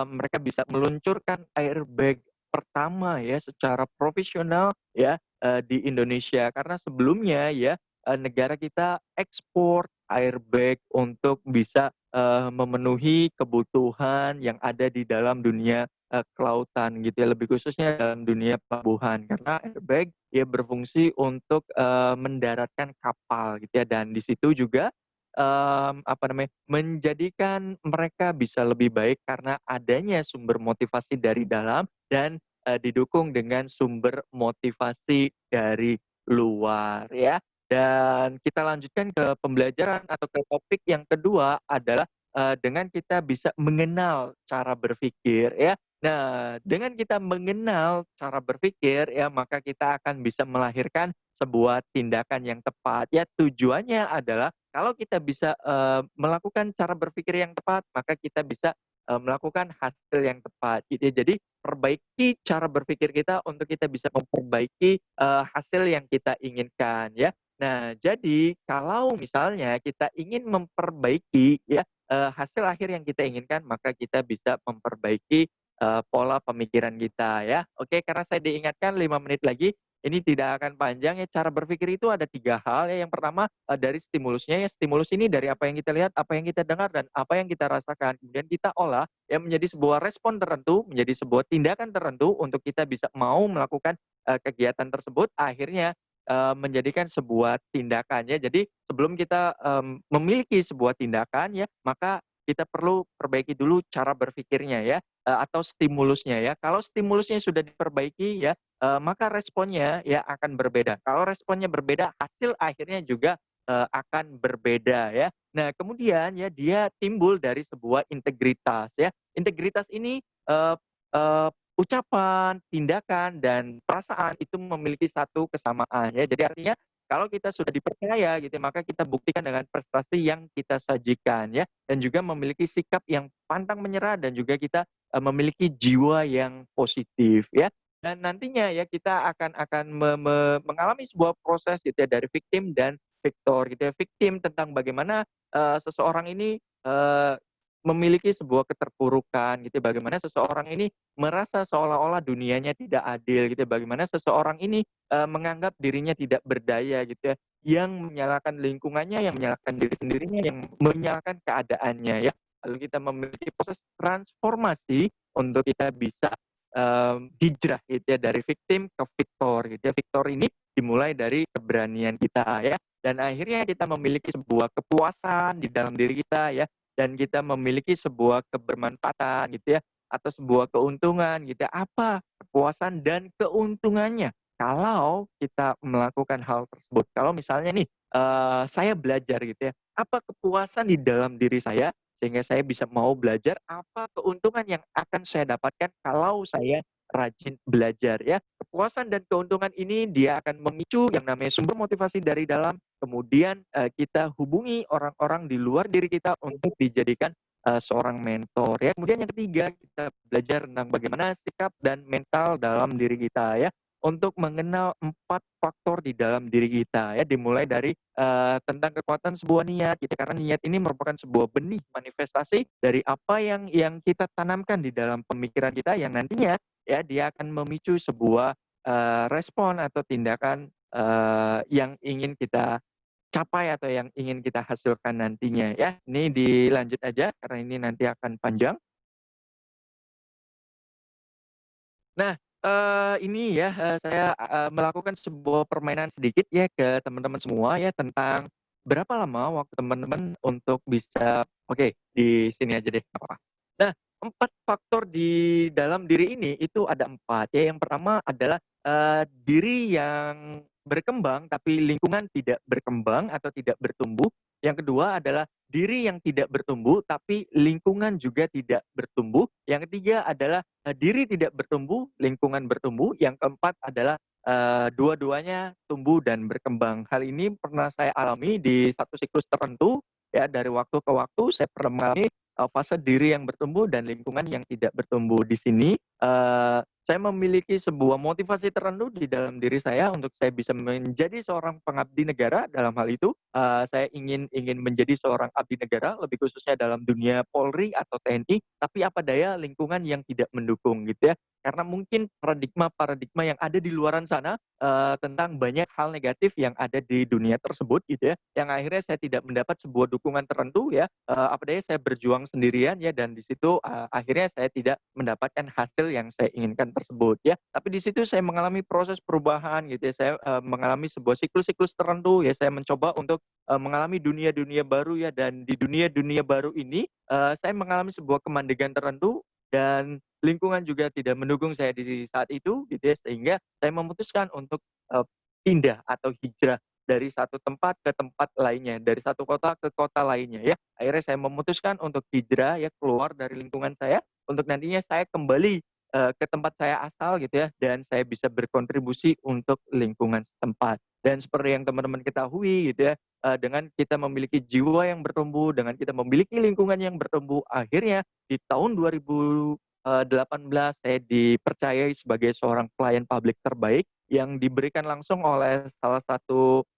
mereka bisa meluncurkan airbag pertama ya secara profesional ya, di Indonesia. Karena sebelumnya ya, negara kita ekspor airbag untuk bisa memenuhi kebutuhan yang ada di dalam dunia kelautan gitu ya, lebih khususnya dalam dunia pelabuhan. Karena airbag ya berfungsi untuk mendaratkan kapal gitu ya, dan di situ juga apa namanya, menjadikan mereka bisa lebih baik karena adanya sumber motivasi dari dalam dan didukung dengan sumber motivasi dari luar ya. Dan kita lanjutkan ke pembelajaran atau ke topik yang kedua adalah dengan kita bisa mengenal cara berpikir ya. Nah, dengan kita mengenal cara berpikir ya, maka kita akan bisa melahirkan sebuah tindakan yang tepat ya. Tujuannya adalah kalau kita bisa melakukan cara berpikir yang tepat, maka kita bisa melakukan hasil yang tepat gitu ya. Jadi perbaiki cara berpikir kita untuk kita bisa memperbaiki hasil yang kita inginkan ya. Nah, jadi kalau misalnya kita ingin memperbaiki ya hasil akhir yang kita inginkan, maka kita bisa memperbaiki pola pemikiran kita ya. Oke, karena saya diingatkan 5 menit lagi, ini tidak akan panjang ya. Cara berpikir itu ada 3 hal ya. Yang pertama, dari stimulusnya ya. Stimulus ini dari apa yang kita lihat, apa yang kita dengar, dan apa yang kita rasakan. Kemudian kita olah ya menjadi sebuah respon tertentu, menjadi sebuah tindakan tertentu untuk kita bisa mau melakukan, kegiatan tersebut. Akhirnya, menjadikan sebuah tindakan ya. Jadi sebelum kita, memiliki sebuah tindakan ya, maka kita perlu perbaiki dulu cara berpikirnya ya, atau stimulusnya ya. Kalau stimulusnya sudah diperbaiki ya, maka responnya ya akan berbeda. Kalau responnya berbeda, hasil akhirnya juga, akan berbeda ya. Nah, kemudian ya dia timbul dari sebuah integritas ya. Integritas ini, eee eee, ucapan, tindakan, dan perasaan itu memiliki satu kesamaan ya. Jadi artinya kalau kita sudah dipercaya gitu ya, maka kita buktikan dengan prestasi yang kita sajikan ya, dan juga memiliki sikap yang pantang menyerah, dan juga kita, memiliki jiwa yang positif ya. Dan nantinya ya kita akan mengalami sebuah proses gitu ya dari victim dan victor gitu ya. Victim tentang bagaimana, seseorang ini, memiliki sebuah keterpurukan gitu ya, bagaimana seseorang ini merasa seolah-olah dunianya tidak adil gitu ya, bagaimana seseorang ini, menganggap dirinya tidak berdaya gitu ya, yang menyalahkan lingkungannya, yang menyalahkan diri sendirinya, yang menyalahkan keadaannya ya. Lalu kita memiliki proses transformasi untuk kita bisa, hijrah gitu ya dari victim ke victor gitu ya. Victor ini dimulai dari keberanian kita ya, dan akhirnya kita memiliki sebuah kepuasan di dalam diri kita ya, dan kita memiliki sebuah kebermanfaatan gitu ya, atau sebuah keuntungan gitu ya. Apa kepuasan dan keuntungannya kalau kita melakukan hal tersebut? Kalau misalnya nih, saya belajar gitu ya, apa kepuasan di dalam diri saya sehingga saya bisa mau belajar, apa keuntungan yang akan saya dapatkan kalau saya rajin belajar ya. Kepuasan dan keuntungan ini dia akan memicu yang namanya sumber motivasi dari dalam, kemudian, kita hubungi orang-orang di luar diri kita untuk dijadikan, seorang mentor ya. Kemudian yang ketiga, kita belajar tentang bagaimana sikap dan mental dalam diri kita ya, untuk mengenal 4 faktor di dalam diri kita ya, dimulai dari, tentang kekuatan sebuah niat gitu, karena niat ini merupakan sebuah benih manifestasi dari apa yang kita tanamkan di dalam pemikiran kita, yang nantinya ya dia akan memicu sebuah, respon atau tindakan, yang ingin kita capai atau yang ingin kita hasilkan nantinya ya. Ini dilanjut aja karena ini nanti akan panjang. Nah, ini ya, saya, melakukan sebuah permainan sedikit ya ke teman-teman semua ya, tentang berapa lama waktu teman-teman untuk bisa oke, di sini aja deh, nggak apa-apa. Nah, 4 faktor di dalam diri ini itu ada 4 ya. Yang pertama adalah, diri yang berkembang tapi lingkungan tidak berkembang atau tidak bertumbuh. Yang kedua adalah diri yang tidak bertumbuh tapi lingkungan juga tidak bertumbuh. Yang ketiga adalah diri tidak bertumbuh, lingkungan bertumbuh. Yang keempat adalah, dua-duanya tumbuh dan berkembang. Hal ini pernah saya alami di satu siklus tertentu, ya dari waktu ke waktu saya pernah mengalami, fase diri yang bertumbuh dan lingkungan yang tidak bertumbuh. Di sini, saya memiliki sebuah motivasi tertentu di dalam diri saya untuk saya bisa menjadi seorang pengabdi negara. Dalam hal itu, saya ingin ingin menjadi seorang abdi negara, lebih khususnya dalam dunia Polri atau TNI, tapi apa daya lingkungan yang tidak mendukung gitu ya. Karena mungkin paradigma-paradigma yang ada di luaran sana, tentang banyak hal negatif yang ada di dunia tersebut gitu ya, yang akhirnya saya tidak mendapat sebuah dukungan tertentu ya, apa daya saya berjuang sendirian ya, dan di situ, akhirnya saya tidak mendapatkan hasil yang saya inginkan tersebut ya. Tapi di situ saya mengalami proses perubahan gitu ya, saya, mengalami sebuah siklus-siklus tertentu ya, saya mencoba untuk, mengalami dunia-dunia baru ya, dan di dunia-dunia baru ini, saya mengalami sebuah kemandegan tertentu, dan lingkungan juga tidak mendukung saya di saat itu gitu ya, sehingga saya memutuskan untuk, eee, pindah atau hijrah dari satu tempat ke tempat lainnya, dari satu kota ke kota lainnya ya. Akhirnya saya memutuskan untuk hijrah ya, keluar dari lingkungan saya, untuk nantinya saya kembali, ke tempat saya asal gitu ya, dan saya bisa berkontribusi untuk lingkungan setempat. Dan seperti yang teman-teman ketahui gitu ya, dengan kita memiliki jiwa yang bertumbuh, dengan kita memiliki lingkungan yang bertumbuh, akhirnya di tahun 2018 saya dipercayai sebagai seorang pelayan publik terbaik yang diberikan langsung oleh salah satu,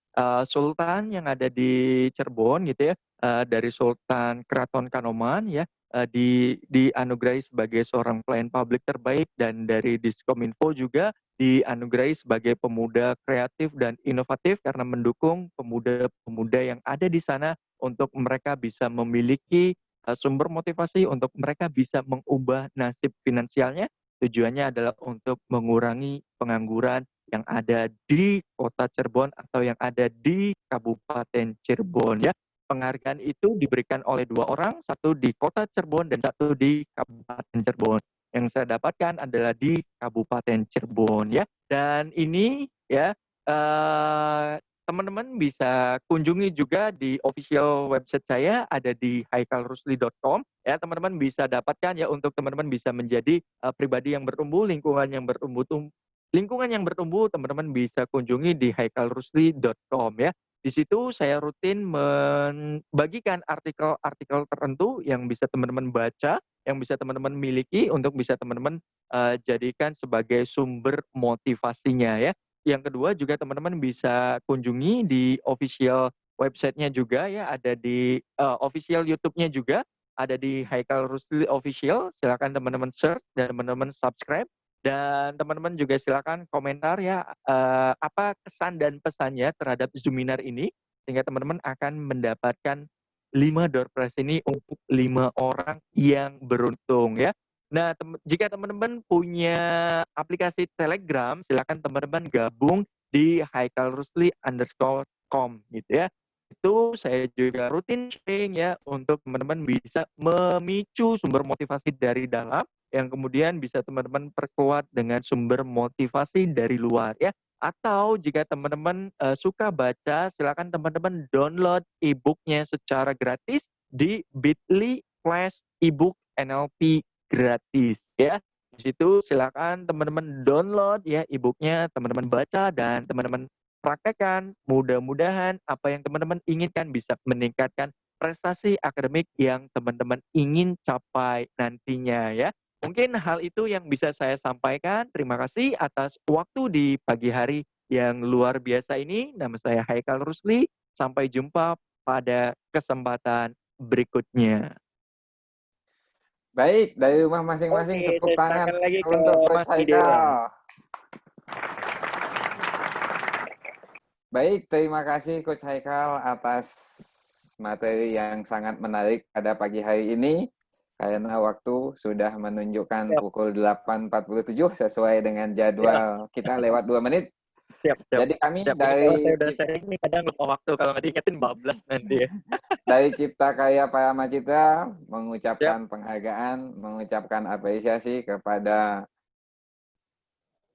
sultan yang ada di Cirebon gitu ya, dari Sultan Keraton Kanoman ya. dianugerahi sebagai seorang pelayan publik terbaik, dan dari Diskominfo juga dianugerahi sebagai pemuda kreatif dan inovatif karena mendukung pemuda-pemuda yang ada di sana untuk mereka bisa memiliki sumber motivasi untuk mereka bisa mengubah nasib finansialnya. Tujuannya adalah untuk mengurangi pengangguran yang ada di kota Cirebon atau yang ada di Kabupaten Cirebon ya. Penghargaan itu diberikan oleh 2 orang, satu di kota Cirebon dan satu di Kabupaten Cirebon. Yang saya dapatkan adalah di Kabupaten Cirebon ya. Dan ini ya teman-teman bisa kunjungi juga di official website saya, ada di haikalrusli.com ya. Teman-teman bisa dapatkan ya, untuk teman-teman bisa menjadi pribadi yang bertumbuh, lingkungan yang bertumbuh, teman-teman bisa kunjungi di haikalrusli.com ya. Di situ saya rutin membagikan artikel-artikel tertentu yang bisa teman-teman baca, yang bisa teman-teman miliki untuk bisa teman-teman jadikan sebagai sumber motivasinya ya. Yang kedua juga teman-teman bisa kunjungi di official website-nya juga ya, ada di official YouTube-nya juga, ada di Haikal Rusli Official. Silakan teman-teman search dan teman-teman subscribe. Dan teman-teman juga silakan komentar ya, apa kesan dan pesannya terhadap Zoominar ini, sehingga teman-teman akan mendapatkan 5 door prize ini untuk 5 orang yang beruntung ya. Nah, jika teman-teman punya aplikasi Telegram, silakan teman-teman gabung di haikalrusli_com gitu ya. Itu saya juga rutin sharing ya, untuk teman-teman bisa memicu sumber motivasi dari dalam, yang kemudian bisa teman-teman perkuat dengan sumber motivasi dari luar ya. Atau jika teman-teman suka baca, silakan teman-teman download e-booknya secara gratis di bit.ly/ebook NLP gratis ya. Di situ silakan teman-teman download ya e-booknya, teman-teman baca dan teman-teman praktekkan. Mudah-mudahan apa yang teman-teman inginkan bisa meningkatkan prestasi akademik yang teman-teman ingin capai nantinya ya. Mungkin hal itu yang bisa saya sampaikan. Terima kasih atas waktu di pagi hari yang luar biasa ini. Nama saya Haikal Rusli. Sampai jumpa pada kesempatan berikutnya. Baik, dari rumah masing-masing Oke, tepuk saya tangan serahkan lagi ke untuk Coach Mas Idewa. Haikal. Baik, terima kasih Coach Haikal atas materi yang sangat menarik pada pagi hari ini. Karena waktu sudah menunjukkan Siap, pukul 8.47 sesuai dengan siap, jadwal kita lewat 2 menit. siap, siap. Jadi kami Siap. Ini kalau saya dari udah sharing nih kadang lupa waktu, kalau nggak diingetin bablas nanti ya. dari Cipta Karya Parama Citra Siap. mengucapkan penghargaan, mengucapkan apresiasi kepada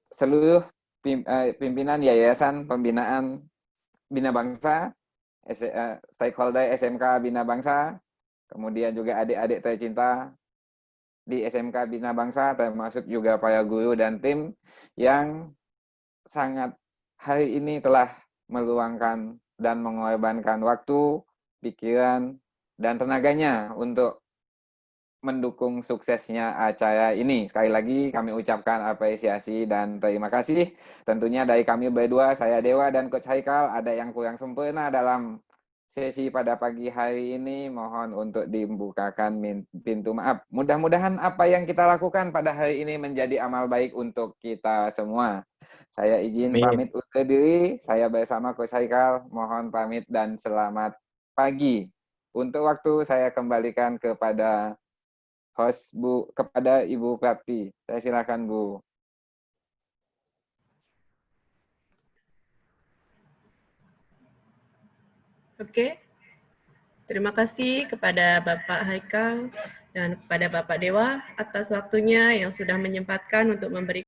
seluruh pimpinan Yayasan Pembinaan Bina Bangsa, stakeholder SMK Bina Bangsa, kemudian juga adik-adik tercinta di SMK Bina Bangsa, termasuk juga para guru dan tim yang sangat hari ini telah meluangkan dan mengorbankan waktu, pikiran, dan tenaganya untuk mendukung suksesnya acara ini. Sekali lagi kami ucapkan apresiasi dan terima kasih. Tentunya dari kami berdua, saya Dewa dan Coach Haikal, ada yang kurang sempurna dalam sesi pada pagi hari ini. Mohon untuk dibukakan pintu maaf. Mudah-mudahan apa yang kita lakukan pada hari ini menjadi amal baik untuk kita semua. Saya izin Amin. pamit undur diri. Saya bersama Coach Haikal. Mohon pamit dan selamat pagi. Untuk waktu saya kembalikan kepada host kepada Ibu Prapti. Saya silakan Bu. Oke, terima kasih kepada Bapak Haikal dan kepada Bapak Dewa atas waktunya yang sudah menyempatkan untuk memberikan